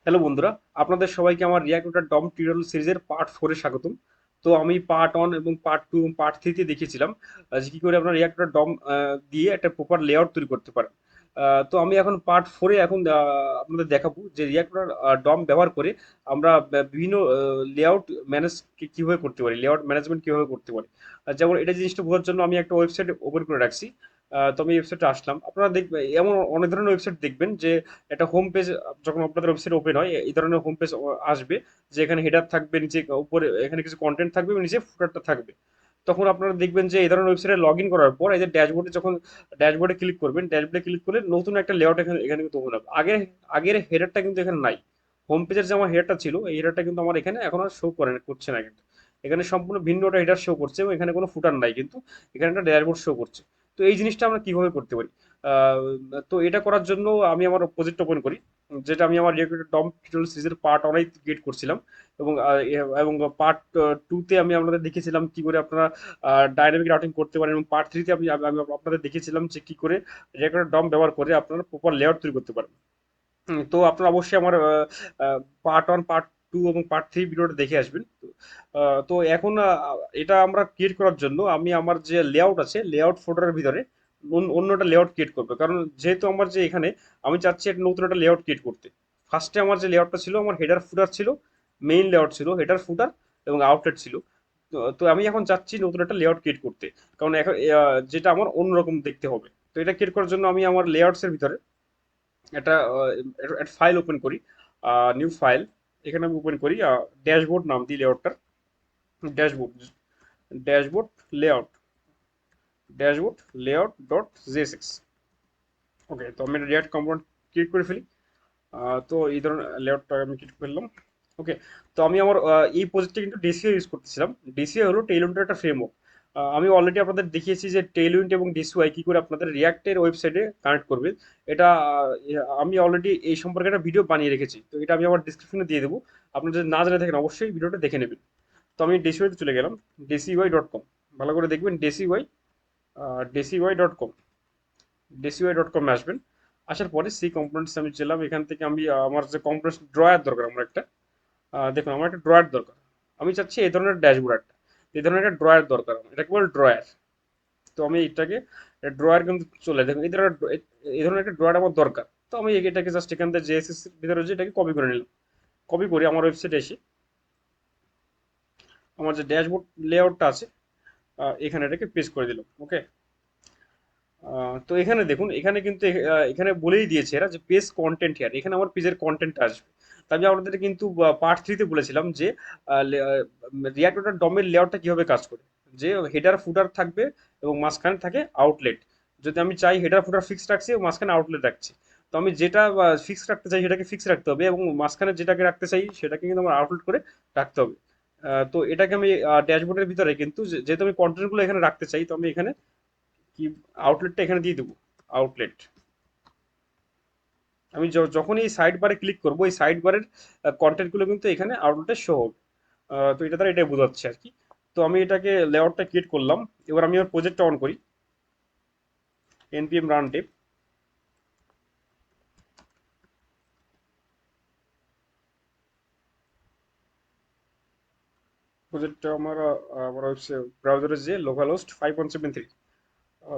Hello বন্ধুরা, আপনাদের সবাইকে আমার রিয়াক্ট ওয়াটার ডম টিউটোরিয়াল সিরিজের পার্ট 4 এ স্বাগতম। তো আমি পার্ট 1 এবং পার্ট 2 এবং পার্ট 3 তে দেখিয়েছিলাম যে কি করে আপনারা রিয়াক্ট ওয়াটার ডম দিয়ে একটা প্রপার লেআউট তৈরি করতে পারেন। তো আমি এখন পার্ট 4 এ এখন আপনাদের দেখাবো যে রিয়াক্ট ওয়াটার ডম ব্যবহার করে আমরা বিভিন্ন লেআউট ম্যানেজ কিভাবে করতে পারি, লেআউট ম্যানেজমেন্ট কিভাবে করতে পারি। যেমন এটা জিনিসটা বোঝার জন্য আমি একটা ওয়েবসাইট ওপেন করে রাখছি। তো আমি ওয়েবসাইটে আসলাম, আপনারা দেখবেন এমন অনেক ধরনের ওয়েবসাইট দেখবেন যে একটা হোম পেজ যখন আপনাদের ওয়েবসাইট ওপেন হয় এই ধরনের হোম পেজ আসবে, যে এখানে হেডার থাকবে, নিচে উপরে এখানে কিছু কন্টেন্ট থাকবে এবং নিচে ফুটারটা থাকবে। তখন আপনারা দেখবেন যে এই ধরনের ওয়েবসাইটে লগ ইন করার পর এই যে ড্যাশবোর্ডে যখন ড্যাশবোর্ডে ক্লিক করবেন, ড্যাশবোর্ডে ক্লিক করলে নতুন একটা লেআউট এখানে এখানে কিন্তু ওপেন হবে। আগের হেডারটা কিন্তু এখানে নাই। হোম পেজের যে আমার হেডারটা ছিল এই হেডারটা কিন্তু আমার এখানে এখন আর শো করছে না কিন্তু। এখানে সম্পূর্ণ ভিন্ন একটা হেডার শো করছে এবং এখানে কোনো ফুটার নাই, কিন্তু এখানে একটা ড্যাশবোর্ড শো করছে। তো এই জিনিসটা আমরা কিভাবে করতে পারি? আহ, তো এটা করার জন্য আমি আমার প্রজেক্ট ওপেন করি, যেটা আমি আমার রিয়েক্ট টম টিউটোরিয়াল সিরিজের পার্ট অনেক ক্রিয়েট করছিলাম। এবং এবং পার্ট 2 তে আমি আপনাদের দেখিয়েছিলাম কি করে আপনারা ডাইনামিক রাউটিং করতে পারেন, এবং পার্ট 3 তে আমি আপনাদের দেখিয়েছিলাম যে কি করে রিয়েক্ট ডম ব্যবহার করে আপনারা প্রপার লেআউট তৈরি করতে পারেন। তো আপনারা অবশ্যই আমার পার্ট 1, পার্ট 2 এবং পার্ট 3 ভিডিওটা দেখে আসবেন। তো এখন এটা আমরা ক্রিয়েট করার জন্য আমি আমার যে লেআউট আছে লেআউট ফোল্ডারের ভিতরে অন্য একটা লেআউট ক্রিয়েট করবো, কারণ যেহেতু আমার যে এখানে আমি চাচ্ছি একটা নতুন একটা লেআউট ক্রিয়েট করতে। ফার্স্টে আমার যে লেআউটটা ছিল আমার হেডার ফুটার ছিল, মেইন লেআউট ছিল, হেডার ফুটার এবং আউটলেট ছিল। তো আমি এখন চাচ্ছি নতুন একটা লেআউট ক্রিয়েট করতে, কারণ এখন যেটা আমার অন্যরকম দেখতে হবে। তো এটা ক্রিয়েট করার জন্য আমি আমার লেআউটসের ভিতরে একটা একটা ফাইল ওপেন করি, নিউ ফাইল। এখানে আমি ওপেন করি ড্যাশবোর্ড নাম দিই লেআউটটার, dashboard dashboard layout dashboard layout dot JSX. Okay, তো আমি রিয়াক্ট কম্পোনেন্ট ক্রিয়েট করে ফেলি। তো এই ধরনের লেআউটটা আমি ক্রিয়েট করলাম। ওকে, তো আমি আমার এই প্রজেক্টে কিন্তু ডিসিও ইউজ করতেছিলাম। ডিসিও হলো টেইলউইন্ডের একটা ফ্রেমওয়ার্ক। আমি অলরেডি আপনাদের দেখিয়েছি যে টেইলউইন্ড এবং ডিসিওয়াই কি করে আপনাদের রিয়াক্টের ওয়েবসাইটে কানেক্ট করবে। এটা আমি অলরেডি এই সম্পর্কে একটা ভিডিও বানিয়ে রেখেছি, তো এটা আমি আমার ডিসক্রিপশনে দিয়ে দেবো। আপনারা যদি না জেনে থাকেন অবশ্যই ভিডিওটা দেখে নেবেন। তো আমি ডিসিওয়াইতে চলে গেলাম, ডেসিওয়াই.কম, ভালো করে দেখবেন ডেসিওয়াই.কম, ডেসিওয়াই.কম আসবেন। আসার পরে সি কম্পোনেন্টস আমি ছিলাম, এখান থেকে আমি আমার যে কম্পোনেন্টস ড্রয়ার দরকার আমার একটা, দেখুন আমার একটা ড্রয়ার দরকার। আমি চাচ্ছি এই ধরনের ড্যাশবোর্ড একটা, এই ধরনের একটা ড্রয়ার দরকার আমার, এটা কেবল ড্রয়ার। তো আমি এটাকে ড্রয়ার কিন্তু চলে দেখুন এই ধরনের একটা ড্রয়ার আমার দরকার। তো আমি এটাকে জাস্ট এখান থেকে জেএসএস ভিতরে যে এটাকে কপি করে নিলাম। কপি করে আমার ওয়েবসাইটে এসে আমার যে ড্যাশবোর্ড লেআউটটা আছে এখানে এটাকে পেস্ট করে দিলাম। ওকে, তো এখানে দেখুন, এখানে কিন্তু এখানে বলেই দিয়েছে এরা যে পেজ কন্টেন্ট হিয়ার, এখানে আমার পেজের কন্টেন্ট আসবে। তা আমি আপনাদের কিন্তু পার্ট 3 তে বলেছিলাম যে রিয়াক্ট ডট ডমের লেআউটটা কিভাবে কাজ করে, যে হেডার ফুটার থাকবে এবং মাঝখানে থাকে আউটলেট। যদি আমি চাই হেডার ফুটার ফিক্স রাখছি এবং মাঝখানে আউটলেট রাখছি, তো আমি যেটা ফিক্স রাখতে চাই সেটাকে ফিক্স রাখতে হবে এবং মাঝখানে যেটাকে রাখতে চাই সেটাকে কিন্তু আমার আউটলেট করে রাখতে হবে। তো এটাকে আমি ড্যাশবোর্ডের ভিতরে কিন্তু যেহেতু আমি কন্টেন্টগুলো এখানে রাখতে চাই, তো আমি এখানে কি আউটলেটটা এখানে দিয়ে দেবো, আউটলেট। আমি যখনই এই সাইড বারে ক্লিক করবো এই সাইড বারের কন্টেন্টগুলো কিন্তু এখানে আউটলেটে শো হবে। তো এটা দ্বারা এটাই বোঝাচ্ছে আর কি। তো আমি এটাকে লেআউটটা ক্রিয়েট করলাম। এবার আমি আমার প্রজেক্টটা অন করি, npm রান টেপ। প্রজেক্টটা আমার আমার হচ্ছে ব্রাউজারে যে লোকাল হোস্ট 5173,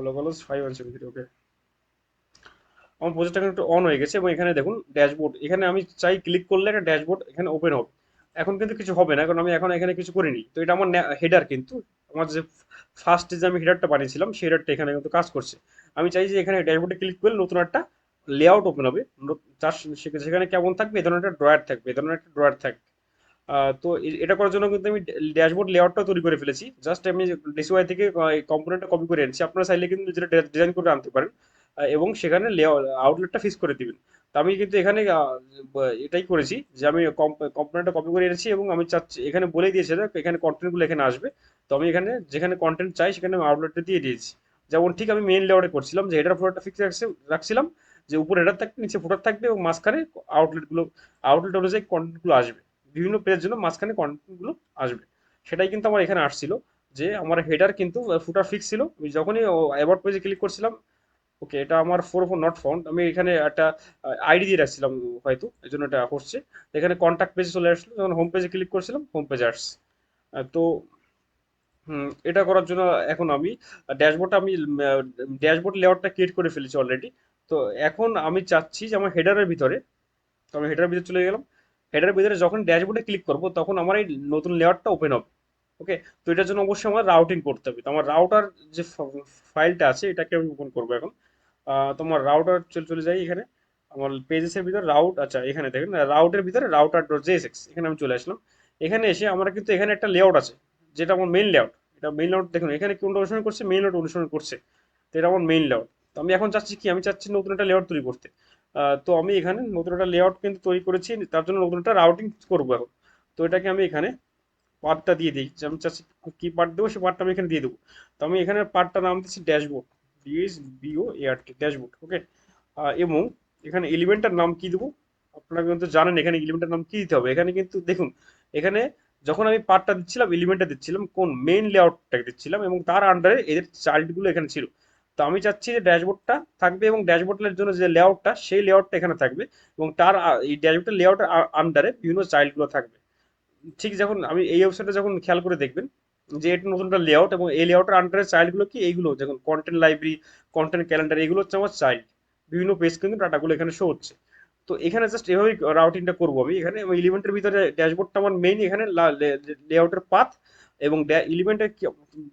লোকাল হোস্ট 5173। ওকে, আমার প্রজেক্টটা কিন্তু একটু অন হয়ে গেছে এবং এখানে দেখুন ড্যাশবোর্ড, এখানে আমি চাই ক্লিক করলে একটা ড্যাশবোর্ড এখানে ওপেন হবে। এখন কিন্তু কিছু হবে না কারণ আমি এখন এখানে কিছু করিনি। তো এটা আমার হেডার, কিন্তু আমার যে ফার্স্ট যে আমি হেডারটা বানিয়েছিলাম সেই হেডারটা এখানে কিন্তু কাজ করছে। আমি চাই যে এখানে ড্যাশবোর্ডে ক্লিক করলে নতুন একটা লেআউট ওপেন হবে। তার সেখানে কেমন থাকবে, এ ধরনের একটা ড্রয়ার থাকবে, এ ধরনের একটা ড্রয়ার থাকবে। তো এটা করার জন্য কিন্তু আমি ড্যাশবোর্ড লেআউটটা তৈরি করে ফেলেছি, জাস্ট আমি ডিসওয়াই থেকে কম্পোনেন্টটা কপি করে এনেছি। আপনারা চাইলে কিন্তু যেটা ডিজাইন করে আনতে পারেন এবং সেখানে আউটলেটটা ফিক্স করে দিবেন। তো আমি কিন্তু এখানে এটাই করেছি যে আমি কম্পোনেন্টটা কপি করে এনেছি এবং আমি চাচ্ছি এখানে বলেই দিয়েছে যে এখানে কন্টেন্টগুলো এখানে আসবে। তো আমি এখানে যেখানে কন্টেন্ট চাই সেখানে আমি আউটলেটটা দিয়ে দিয়েছি। যেমন ঠিক আমি মেইন লেআউটে করছিলাম যে হেডার ফুটারটা ফিক্স রাখছিলাম, যে উপরে হেডার থাকবে, নিচে ফুটার থাকবে এবং মাঝখানে আউটলেটগুলো, আউটলেট অনুযায়ী কন্টেন্টগুলো আসবে, বিভিন্ন পেজের জন্য মাঝখানে কন্টেন্টগুলো আসবে। সেটাই কিন্তু আমার এখানে আসছিল, যে আমার হেডার কিন্তু ফুটার ফিক্স ছিল। আমি যখনই অ্যাবাউট পেজে ক্লিক করছিলাম ওকে, এটা আমার 404 নট ফাউন্ড, আমি এখানে একটা আইডি দিয়ে রাখছিলাম হয়তো, এই জন্য এটা হচ্ছে। তো এখানে কন্ট্যাক্ট পেজে চলে আসলো, যখন হোম পেজে ক্লিক করছিলাম হোম পেজে আসছে। তো এটা করার জন্য এখন আমি ড্যাশবোর্ডটা আমি ড্যাশবোর্ড লেআউটটা ক্রিয়েট করে ফেলেছি অলরেডি। তো এখন আমি চাচ্ছি যে আমার হেডারের ভিতরে, তো আমি হেডারের ভিতরে চলে গেলাম। হেডারের ভিতরে যখন ড্যাশবোর্ডে ক্লিক করব তখন আমার এই নতুন লেআউটটা ওপেন হবে। ওকে, তো এটার জন্য অবশ্যই আমার রাউটিং করতে হবে। তো আমার রাউটার যে ফাইলটা আছে এটাকে আমি ওপেন করবো এখন। তোমার রাউটার চলে চলে যাই এখানে, আমার পেজেসের ভিতরে রাউট, আচ্ছা এখানে দেখেন রাউটের ভিতরে রাউটার ডট জেএসএক্স, এখানে আমি চলে আসলাম। এখানে এসে আমরা কিন্তু এখানে একটা লেআউট আছে, যেটা আমার মেইন লেআউট। এটা মেইন লেআউট, দেখুন এখানে কোনটা অনুসরণ করছে, মেইন লেআউট অনুসরণ করছে। তো এটা আমার মেইন লেআউট। তো আমি এখন চাচ্ছি কি, আমি চাচ্ছি নতুন একটা লেআউট তৈরি করতে। তো আমি এখানে নতুন একটা লেআউট কিন্তু তৈরি করেছি, তার জন্য নতুন একটা রাউটিং করবো এখন। তো এটাকে আমি এখানে পার্টটা দিয়ে দিই, যে আমি চাচ্ছি কি পার্ট দেবো সেই পার্টটা আমি এখানে দিয়ে দেবো। তো আমি এখানে পার্টটার নাম দিচ্ছি ড্যাশবোর্ড, DSBOART ড্যাশবোর্ড। ওকে, এবং এখানে এলিমেন্টের নাম কি দেবো, আপনারা কিন্তু জানেন এখানে এলিমেন্টের নাম কি দিতে হবে। এখানে কিন্তু দেখুন, এখানে যখন আমি পার্টটা দিচ্ছিলাম এলিমেন্টটা দিচ্ছিলাম কোন মেইন লেআউটটাকে দিচ্ছিলাম, এবং তার আন্ডারে এদের চাইল্ডগুলো এখানে ছিল। তো আমি চাচ্ছি যে ড্যাশবোর্ডটা থাকবে এবং ড্যাশবোর্ডের জন্য যে লেআউটটা সেই লেআউটটা এখানে থাকবে, এবং তার এই ড্যাশবোর্ডের লেআউটের আন্ডারে বিভিন্ন চাইল্ডগুলো থাকবে। ঠিক যখন আমি এই ওয়েবসাইটে যখন খেয়াল করে দেখবেন যে এটা নতুন একটা লেআউট, এবং এই লেআউটের আন্ডারে চাইল্ডগুলো কি এইগুলো, যেমন কন্টেন্ট লাইব্রেরি, কন্টেন্ট ক্যালেন্ডার, এগুলো হচ্ছে আমার চাইল্ড। বিভিন্ন পেজ কিন্তু ডাটাগুলো এখানে শো হচ্ছে। তো এখানে জাস্ট এভাবেই রাউটিংটা করবো আমি এখানে। এলিমেন্টের ভিতরে ড্যাশবোর্ডটা আমার মেইন, এখানে লেআউটের পাথ, এবং এলিমেন্টে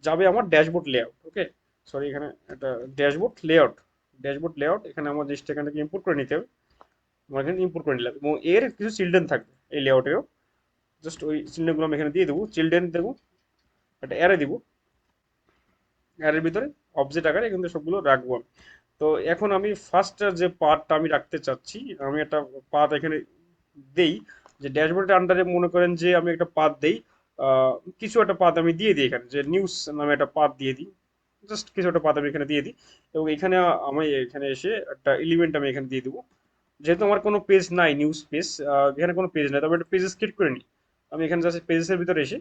যাবে আমার ড্যাশবোর্ড লেআউট। ওকে, সরি এখানে একটা ড্যাশবোর্ড লেআউট, ড্যাশবোর্ড লেআউট এখানে আমার জিনিসটা এখান থেকে ইম্পোর্ট করে নিতে হবে। আমার এখানে ইম্পোর্ট করে নিলাম, এবং এর কিছু চিলড্রেন থাকবে এই লেআউটেরও। জাস্ট ওই চিহ্নগুলো আমি এখানে দিয়ে দেবো, চিলড্রেন দেবো, একটা অ্যারে দিব। অ্যারের ভিতরে অবজেক্ট আকারে কিন্তু সবগুলো রাখবো আমি। তো এখন আমি ফার্স্ট যে পার্টটা আমি রাখতে চাচ্ছি, আমি একটা পাথ এখানে দেই, যে ড্যাশবোর্ডের আন্ডারে মনে করেন যে আমি একটা পাথ দেই, কিছু একটা পাথ আমি দিয়ে দিই এখানে, যে নিউজ নামে একটা পাথ দিয়ে দিই। জাস্ট কিছু একটা পাথ আমি এখানে দিয়ে দিই, এবং এখানে আমি এখানে এসে একটা এলিমেন্ট আমি এখানে দিয়ে দেবো। যেহেতু আমার কোনো পেজ নাই, নিউজ পেজ, এখানে কোনো পেজ নাই, তবে একটা পেজেস ক্রিয়েট করে নিই। আমি এখানে জাস্ট পেজেসের ভিতরে এসে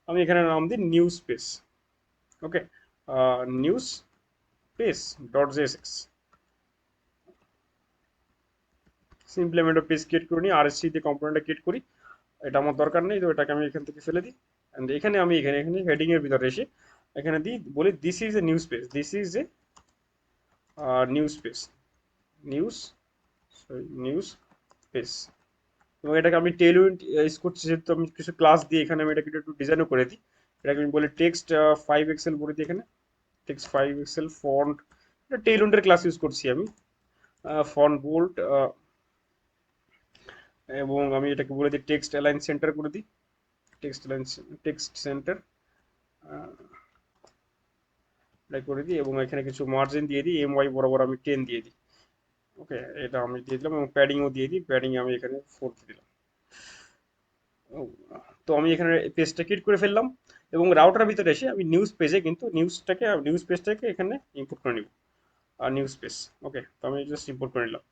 আমি এখানে নাম দিই news page. Okay, news page dot JSX, simply আমি একটা পেজ ক্রিয়েট করে নিই, আরএসসি দিয়ে কম্পোনেন্টটা ক্রিয়েট করি। এটা আমার দরকার নেই, তো এটাকে আমি এখান থেকে ফেলে দিই। অ্যান্ড এখানে আমি এখানে এখানে হেডিং এর ভিতরে এসে এখানে দিই, বলি this is a news page, this is a news page, news, sorry news page. এবং এটাকে আমি টেল ইউনিট ইউজ করছি, যেহেতু আমি কিছু ক্লাস দিয়ে এখানে আমি এটাকে একটু ডিজাইনও করে দিই। এটাকে আমি বলি টেক্সট 5 এক্সেল বলে দিই এখানে, টেক্সট 5 এক্সেল ফন্ট, এটা টেল ইউনিটের ক্লাস ইউজ করছি আমি। ফন্ট বোল্ড, এবং আমি এটাকে বলে দিই টেক্সট অ্যালাইন সেন্টার করে দিই, টেক্সট অ্যালাইন, টেক্সট সেন্টার এটা করে দিই, এবং এখানে কিছু মার্জিন দিয়ে দিই, MY বরাবর আমি 10 দিয়ে দিই। ওকে, এটা আমি দিয়ে দিলাম, এবং প্যাডিংও দিয়ে দিই, প্যাডিং আমি এখানে 4 দিয়ে দিলাম। ও, তো আমি এখানে পেজটা ক্রিয়েট করে ফেললাম, এবং রাউটার ভিতরে এসে আমি নিউজ পেজে কিন্তু নিউজ পেজটাকে এখানে ইম্পোর্ট করে নিব, আর নিউজ পেজ। ওকে, তো আমি জাস্ট ইম্পোর্ট করে নিলাম।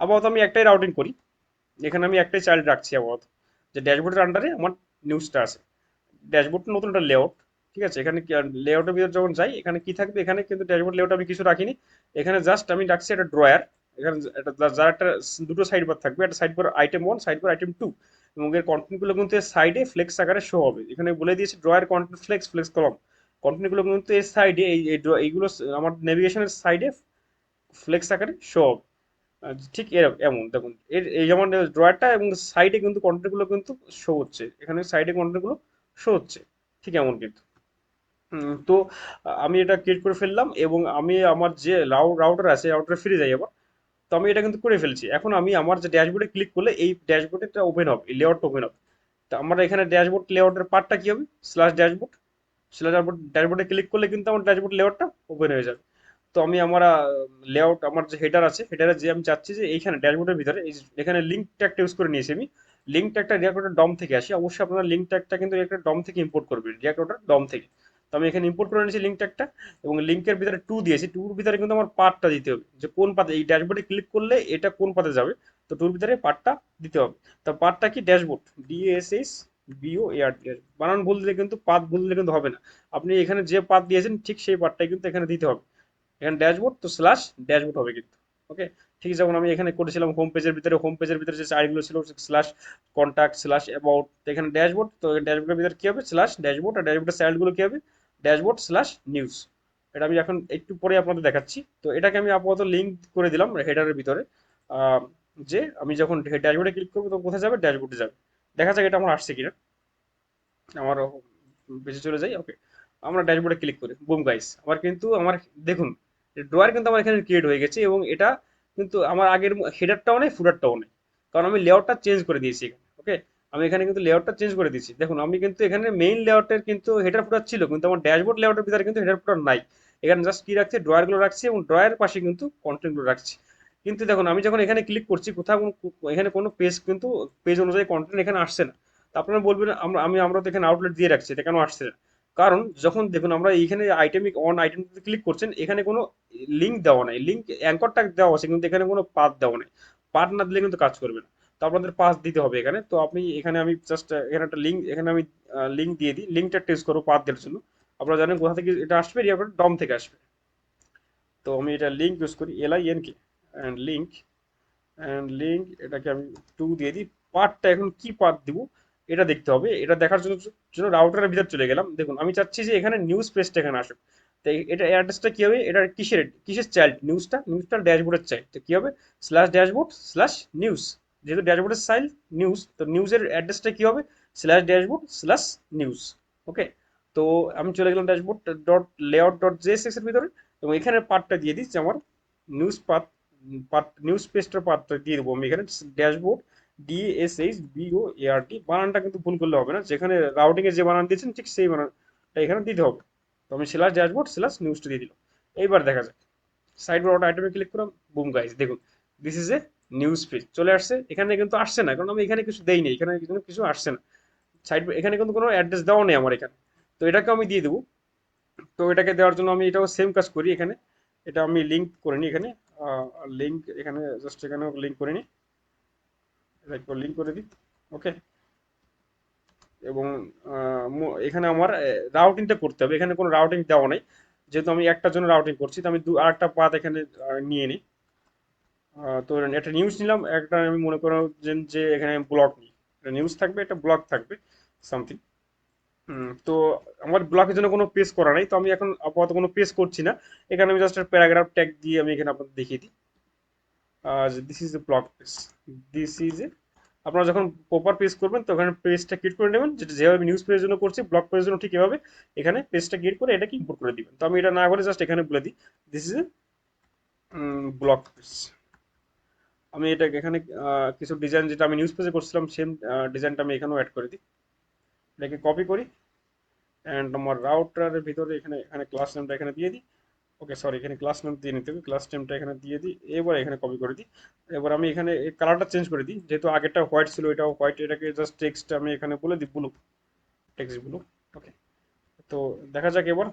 আপাতত আমি একটাই রাউটিং করি, এখানে আমি একটাই চাইল্ড রাখছি আপাতত, যে ড্যাশবোর্ডের আন্ডারে আমার নিউজটা আছে। ড্যাশবোর্ড নতুন একটা লেআউট, ঠিক আছে। এখানে লেআউটের ভিতরে যখন যাই এখানে কি থাকবে, এখানে কিন্তু ড্যাশবোর্ড লেআউট আমি কিছু রাখিনি। এখানে জাস্ট আমি রাখছি একটা ড্রয়ার, এখানে একটা যার একটা দুটো সাইড বার থাকবে, একটা side bar item 1, side bar item 2, এবং এর কন্টেন্টগুলো কিন্তু এর সাইডে ফ্লেক্স আকারে শো হবে। এখানে বলে দিয়েছি ড্রয়ার কন্টেন্ট ফ্লেক্স, ফ্লেক্স কলম, কন্টেন্টগুলো কিন্তু এর সাইডে এইগুলো আমার নেভিগেশনের সাইডে ফ্লেক্স আকারে শো হবে। ঠিক এমন দেখুন, এই যেমন ড্রয়ারটা এবং সাইডে কিন্তু কন্টেন্টগুলো কিন্তু শো হচ্ছে, এখানে সাইডে কন্টেন্টগুলো শো হচ্ছে, ঠিক এমন কিন্তু। তো আমি এটা ক্রিয়েট করে ফেললাম, এবং আমি আমার যে রাউটার আছে রাউটারে ফিরে যাই আবার। তো আমি এটা কিন্তু করে ফেলছি। এখন আমি আমার যে ড্যাশবোর্ডে ক্লিক করলে এই ড্যাশবোর্ডটা ওপেন হবে, এই লেআউটটা ওপেন হবে। তো আমার এখানে ড্যাশবোর্ড লেআউটের পার্টটা কি হবে, স্ল্যাশ ড্যাশবোর্ড, স্ল্যাশ ড্যাশবোর্ডে ক্লিক করলে কিন্তু আমার ড্যাশবোর্ড লেআউটটা ওপেন হয়ে যাবে। তো আমি আমার লেআউট, আমার যে হেডার আছে হেডারে যে আমি চাচ্ছি যে এইখানে ড্যাশবোর্ডের ভিতরে এখানে লিঙ্ক ট্যাগটা ইউজ করে নিয়েছি আমি। লিঙ্ক ট্যাগটা রিয়াক্ট ডম থেকে আসে, অবশ্যই আপনারা লিঙ্ক ট্যাগটা কিন্তু একটা ডম থেকে ইম্পোর্ট করবেন, রিয়াক্ট ডম থেকে। তো আমি এখানে ইম্পোর্ট করে নিয়েছি লিঙ্ক ট্যাগটা, এবং লিঙ্কের ভিতরে টু দিয়েছি, টুর ভিতরে কিন্তু আমার পার্টটা দিতে হবে, যে কোন পাতে এই ড্যাশবোর্ডে ক্লিক করলে এটা কোন পাতে যাবে। তো টুর ভিতরে পার্টটা দিতে হবে। তো পার্টটা কি, ড্যাশবোর্ড, DSHBOARD, বানান ভুল দিলে কিন্তু পাত ভুল দিলে কিন্তু হবে না। আপনি এখানে যে পাত দিয়েছেন ঠিক সেই পাতটাই কিন্তু এখানে দিতে হবে। এখানে ড্যাশবোর্ড তো স্ল্যাশ ড্যাশবোর্ড হবে কিন্তু। ওকে, ঠিক যেমন আমি এখানে করেছিলাম হোম পেজের ভিতরে যে চাইল্ডগুলো ছিল স্ল্যাশ কন্ট্যাক্ট স্ল্যাশ অ্যাবাউট, এখানে ড্যাশবোর্ড, তো ড্যাশবোর্ডের ভিতরে কি হবে স্ল্যাশ ড্যাশবোর্ড, আর ড্যাশবোর্ডের চাইল্ডগুলো কি হবে ড্যাশবোর্ড স্ল্যাশ নিউজ। এটা আমি এখন একটু পরে আপনাদের দেখাচ্ছি। তো এটাকে আমি আপাতত লিঙ্ক করে দিলাম হেডারের ভিতরে, আহ, যে আমি যখন ড্যাশবোর্ডে ক্লিক করবো তখন কোথায় যাবে ড্যাশবোর্ডে যাবে। দেখা যাক এটা আমার আসছে কিনা। আমার বেঁচে চলে যাই। ওকে, আমরা ড্যাশবোর্ডে ক্লিক করি, বুম গাইস আমার কিন্তু আমার দেখুন ড্রয়ার কিন্তু আমার এখানে ক্রিয়েট হয়ে গেছে, এবং এটা কিন্তু আমার আগের হেডারটাও নেই ফুটারটাও নেই, কারণ আমি লেআউটটা চেঞ্জ করে দিয়েছি এখানে। ওকে, আমি এখানে কিন্তু লেআউটটা চেঞ্জ করে দিয়েছি। দেখুন আমি কিন্তু এখানে মেইন লেআউটের কিন্তু হেডার ফুটার ছিল, কিন্তু আমার ড্যাশবোর্ড লেআউটের ভিতরে কিন্তু হেডার ফুটার নাই। এখানে জাস্ট কি রাখছি ড্রয়ারগুলো রাখছি, এবং ড্রয়ারের পাশে কিন্তু কন্টেন্টগুলো রাখছি। কিন্তু দেখুন আমি যখন এখানে ক্লিক করছি কোথাও এখানে কোনো পেজ কিন্তু পেজ অনুযায়ী কন্টেন্ট এখানে আসছে না। তো আপনারা বলবেন আমরা তো এখানে আউটলেট দিয়ে রাখছি, এটা কেন আসছে না? কারণ যখন দেখুন আমরা এইখানে আইটেমিক অন আইটেমটিতে ক্লিক করছেন, এখানে কোনো লিঙ্ক দেওয়া নাই, লিঙ্ক অ্যাঙ্করটা দেওয়া আছে কিন্তু এখানে কোনো পাথ দেওয়া নেই। পাথ না দিলে কিন্তু কাজ করবে না। তো আপনাদের পাথ দিতে হবে এখানে। তো আপনি এখানে আমি জাস্ট এখানে একটা লিঙ্ক, এখানে আমি লিঙ্ক দিয়ে দিই, লিঙ্কটা টেস্ট করবো পাথ দেওয়ার জন্য। আপনারা জানেন কোথা থেকে এটা আসবে, ডম থেকে আসবে। তো আমি এটা লিঙ্ক ইউজ করি, LINK অ্যান্ড লিঙ্ক, লিঙ্ক এটাকে আমি 2 দিয়ে দিই। পার্টটা এখন কি পার্ট দিব এটা দেখতে হবে। এটা দেখার জন্য রাউটারের ভিতর চলে গেলাম। দেখুন আমি চাচ্ছি যে এখানে নিউজ পেজটা এখানে আসুক। তো এটা অ্যাড্রেসটা কি হবে, এটা কিসের চাইল্ড, নিউজটা ড্যাশবোর্ডের চাইল্ড, তো কি হবে স্ল্যাশ ড্যাশবোর্ড স্ল্যাশ নিউজ। যেহেতু ড্যাশবোর্ডের চাইল্ড নিউজ, তো নিউজের অ্যাড্রেসটা কি হবে স্ল্যাশ ড্যাশবোর্ড স্ল্যাশ নিউজ। ওকে, তো আমি চলে গেলাম dashboard dot layout dot JSX এর ভিতরে, এবং এখানে পার্টটা দিয়ে দিচ্ছি আমার নিউজ পাথ, নিউজ পেজটার পাথটা দিয়ে দেবো আমি এখানে ড্যাশবোর্ড DSHBOARD। বানানটা কিন্তু ভুল করলে হবে না, যেখানে রাউটিং এ যে বানান দিয়েছেন ঠিক সেই বানানটা এখানে দিতে হবে। তো আমি স্ল্যাশ ড্যাশবোর্ড স্ল্যাশ নিউজটা দিয়ে দিলাম। এইবার দেখা যাক সাইড বার আইটেমে ক্লিক করলাম, বুম গাইস দেখুন this is a news page চলে আসছে। এখানে কিন্তু আসছে না কারণ আমি এখানে কিছু দেইনি, এখানে কিন্তু কিছু আসছে না। সাইড এখানে কিন্তু কোনো অ্যাড্রেস দেওয়া নেই আমার এখানে। তো এটাকে আমি দিয়ে দেবো। তো এটাকে দেওয়ার জন্য আমি এটাও সেম কাজ করি এখানে। এটা আমি লিঙ্ক করে নিই এখানে, লিঙ্ক এখানে জাস্ট এখানে লিঙ্ক করে নিই, এটা একটু লিঙ্ক করে দিই। ওকে, এবং এখানে আমার রাউটিংটা করতে হবে, এখানে কোনো রাউটিং দেওয়া নেই। যেহেতু আমি একটার জন্য রাউটিং করছি, তো আমি আরেকটা পাথ এখানে নিয়ে নিই। তো একটা নিউজ নিলাম, একটা আমি মনে করো যে এখানে ব্লক নিই, একটা নিউজ থাকবে একটা ব্লক থাকবে সামথিং। তো আমার ব্লকের জন্য কোনো পেজ করা নাই, তো আমি এখন আপাতত কোনো পেজ করছি না। এখানে আমি জাস্ট প্যারাগ্রাফ ট্যাগ দিয়ে আমি এখানে আপনাদের দেখিয়ে দিই। This is a block page, this is a, আপনারা যখন প্রপার পেজ করবেন তো ওখানে পেজটা ক্রিয়েট করে নেবেন, যেটা যেভাবে নিউজ পেজের জন্য করছি ব্লগ পেজের জন্য ঠিক এভাবে এখানে পেজটা ক্রিয়েট করে এটাকে ইম্পোর্ট করে দিবেন। তো আমি এটা না করে জাস্ট এখানে বলে দিই this is a blog page. আমি এটা এখানে কিছু ডিজাইন যেটা আমি নিউজ পেজে করছিলাম সেম ডিজাইনটা আমি এখানেও অ্যাড করে দিই। এটাকে কপি করি অ্যান্ড আমার রাউটারের ভিতরে এখানে এখানে ক্লাস নেমটা এখানে দিয়ে দিই। ওকে সরি, এখানে ক্লাস নেম দিয়ে নিতে হবে, ক্লাস নেমটা এখানে দিয়ে দিই। এবার এখানে কপি করে দিই। এবার আমি এখানে এই কালারটা চেঞ্জ করে দিই, যেহেতু আগেরটা হোয়াইট ছিল এটাও হোয়াইট, এটাকে জাস্ট টেক্সট আমি এখানে বলে দিই ব্লু, টেক্সট ব্লু। ওকে, তো দেখা যাক এবার।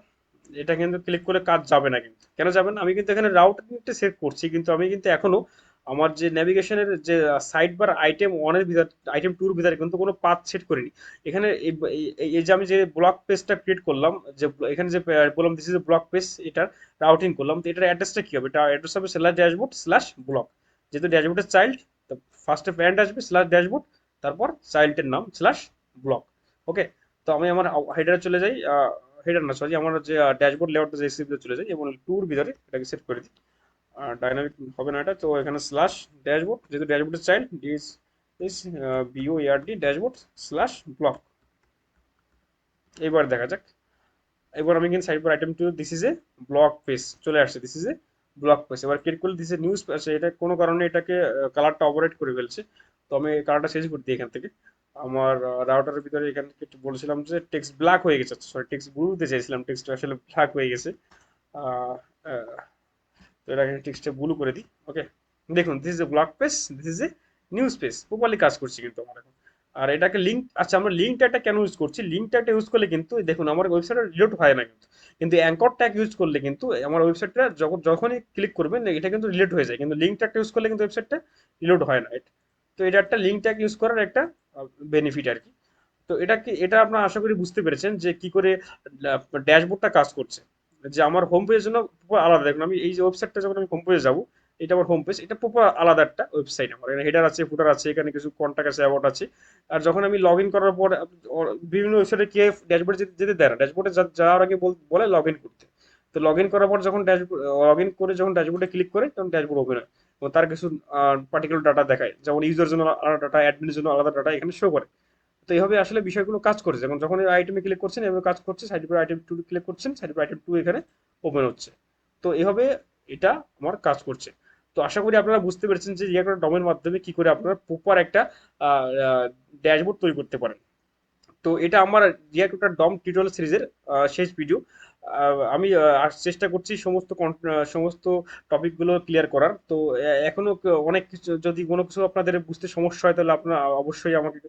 এটা কিন্তু ক্লিক করে কাজ যাবে না, কিন্তু কেন যাবে না, আমি কিন্তু এখানে রাউটারটা সেট করছি, কিন্তু আমি কিন্তু এখনো আমার যে নেভিগেশনের যে সাইড বার আইটেম ওয়ানের ভিতর আইটেম টুর ভিতরে কিন্তু কোনো পাথ সেট করিনি। এখানে এই যে আমি যে ব্লক পেজটা ক্রিয়েট করলাম, যে এখানে যে বললাম দিস ইজ ব্লক পেজ, এটার রাউটিং করলাম, তো এটার অ্যাড্রেসটা কি হবে, এটা অ্যাড্রেস হবে স্ল্যাশ ড্যাশবোর্ড স্ল্যাশ ব্লক। যেহেতু ড্যাশবোর্ডের চাইল্ড, তো ফার্স্টে প্যারেন্ট আসবে স্ল্যাশ ড্যাশবোর্ড, তারপর চাইল্ডের নাম স্ল্যাশ ব্লক। ওকে, তো আমি আমার হেডারে চলে যাই, হেডার না সরি, আমার যে ড্যাশবোর্ড লেআউটটা যে সিপিতে চলে যাই এবং টুর ভিতরে এটাকে সেট করে দিই। ডাইনামিক হবে না এটা, তো এখানে স্ল্যাশ ড্যাশবোর্ড, যেহেতু ড্যাশবোর্ডের চাইল্ড ডিস ইস BOARD ড্যাশবোর্ড স্ল্যাশ ব্লক। এবার দেখা যাক। এবার আমি কিন্তু side item to this is a block page চলে আসছে, this is a block page. এবার ক্লিক করলে দিস এ নিউজ আসে, এটা কোনো কারণে এটাকে কালারটা অপারেট করে ফেলছে। তো আমি কালারটা চেঞ্জ করে দিই এখান থেকে। আমার রাউটারের ভিতরে এখান থেকে একটু বলেছিলাম যে টেক্সট ব্ল্যাক হয়ে গেছে, সরি টেক্সট ব্লু দিতে চাইছিলাম, টেক্সট আসলে ব্ল্যাক হয়ে গেছে। আহ, আহ, তো এটাকে টেক্সটে ব্লু করে দিই। ওকে, দেখুন this is a blog page, this is a news page, properly কাজ করছি কিন্তু আমার এখন। আর এটাকে লিঙ্ক, আচ্ছা আমরা লিঙ্ক ট্যাগটা কেন ইউজ করছি, লিঙ্ক ট্যাগটা ইউজ করলে কিন্তু দেখুন আমার ওয়েবসাইটে রিলোড হয় না কিন্তু, কিন্তু অ্যাঙ্কর ট্যাগ ইউজ করলে কিন্তু আমার ওয়েবসাইটটা যখনই ক্লিক করবেন এটা কিন্তু রিলেট হয়ে যায়, কিন্তু লিঙ্ক ট্যাগটা ইউজ করলে কিন্তু ওয়েবসাইটটা রিলোড হয় না। তো এটা একটা লিঙ্ক ট্যাগ ইউজ করার একটা বেনিফিট আর কি। তো এটা আপনারা আশা করি বুঝতে পেরেছেন যে কি করে ড্যাশবোর্ডটা কাজ করছে। যে আমার হোম পেজের জন্য প্রপার আলাদা। দেখুন আমি এই যে ওয়েবসাইটটা, যখন আমি হোম পেজে যাবো, এটা আমার হোম পেজ, এটা প্রপার আলাদা একটা ওয়েবসাইট। আমার এখানে হেডার আছে, ফুটার আছে, এখানে কিছু কন্টাক্ট আছে, অ্যাবাউট আছে। আর যখন আমি লগ ইন করার পর বিভিন্ন ওয়েবসাইটে কে ড্যাশবোর্ডে যেতে যেতে দেয় না, ড্যাশবোর্ডে যাওয়ার আগে বলে লগ ইন করতে। তো লগ ইন করার পর যখন ড্যাশবোর্ড লগ ইন করে যখন ড্যাশবোর্ডে ক্লিক করে, তখন ড্যাশবোর্ড ওপেন হয় এবং তার কিছু পার্টিকুলার ডাটা দেখায়, যেমন ইউজার জন্য আলাদা ডাটা, অ্যাডমিনের জন্য আলাদা ডাটা এখানে শো করে। তো এইভাবে আসলে বিষয়গুলো কাজ করছে। যেমন যখন এই আইটেমে ক্লিক করছেন এভাবে কাজ করছে, সাইড উপরে আইটেম টু ক্লিক করছেন, সাইড উপরে আইটেম টু এখানে ওপেন হচ্ছে। তো এভাবে এটা আমার কাজ করছে। তো আশা করি আপনারা বুঝতে পেরেছেন যে রিয়াক্ট ডমের মাধ্যমে কি করে আপনারা প্রপার একটা ড্যাশবোর্ড তৈরি করতে পারেন। তো এটা আমার রিয়াক্ট ডম টিউটোরিয়াল সিরিজের শেষ ভিডিও। আমি চেষ্টা করছি সমস্ত সমস্ত টপিকগুলো ক্লিয়ার করার। তো এখনো অনেক কিছু, যদি কোনো কিছু আপনাদের বুঝতে সমস্যা হয় তাহলে আপনারা অবশ্যই আমাকে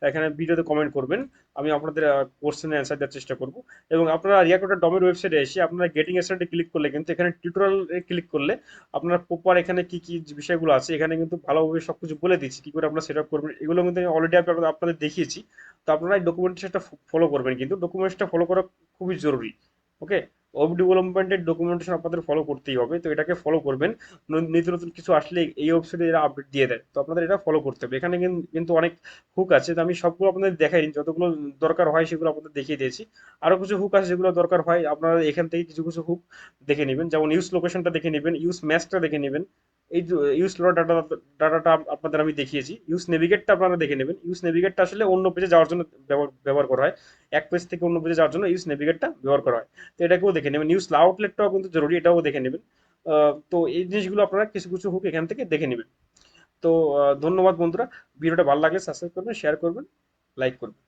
এখানে ভিডিওতে কমেন্ট করবেন। আমি আপনাদের কোশ্চেনের অ্যান্সার দেওয়ার চেষ্টা করব। এবং আপনারা রিয়াক্ট ডমের ওয়েবসাইটে এসে আপনারা গেটিং স্টার্টে ক্লিক করলে, কিন্তু এখানে টিউটোরিয়াল ক্লিক করলে আপনারা প্রপার এখানে কি কি বিষয়গুলো আছে এখানে কিন্তু ভালোভাবে সবকিছু বলে দিচ্ছি, কি করে আপনারা সেট আপ করবেন। এগুলো কিন্তু আমি অলরেডি আপনাদের দেখিয়েছি। তো আপনারা এই ডকুমেন্টেশনটা ফলো করবেন, কিন্তু ডকুমেন্টসটা ফলো করা খুবই জরুরি। ওকে, ওয়েব ডেভেলপমেন্টের ডকুমেন্টেশন আপনাদের ফলো করতেই হবে, তো এটাকে ফলো করবেন। নিত্য নতুন কিছু আসলে এই ওয়েবসাইটে এরা আপডেট দিয়ে দেয়, তো আপনাদের এটা ফলো করতে হবে। এখানে কিন্তু অনেক হুক আছে, তো আমি সবগুলো আপনাদের দেখাইনি, যতগুলো দরকার হয় সেগুলো আপনাদের দেখিয়ে দিয়েছি। আরো কিছু হুক আছে যেগুলো দরকার হয়, আপনারা এখান থেকে কিছু কিছু হুক দেখে নেবেন। যেমন ইউজ লোকেশনটা দেখে নেবেন, ইউজ ম্যাচটা দেখে নেবেন। এই ইউজ লোড ডাটাটা আপনাদের আমি দেখিয়েছি। ইউজ নেভিগেটটা আপনারা দেখে নেবেন। ইউজ নেভিগেটটা আসলে অন্য পেজে যাওয়ার জন্য ব্যবহার করা হয়। এক পেজ থেকে অন্য পেজে যাওয়ার জন্য ইউজ নেভিগেটটা ব্যবহার করা হয়। তো এটাকেও দেখে নেবেন। ইউজ আউটলেটটাও কিন্তু জরুরি, এটাও দেখে নেবেন। তো এই জিনিসগুলো আপনারা কিছু কিছু হুক এখান থেকে দেখে নেবেন। তো ধন্যবাদ বন্ধুরা। ভিডিওটা ভালো লাগলে সাবস্ক্রাইব করবেন, শেয়ার করবেন, লাইক করবেন।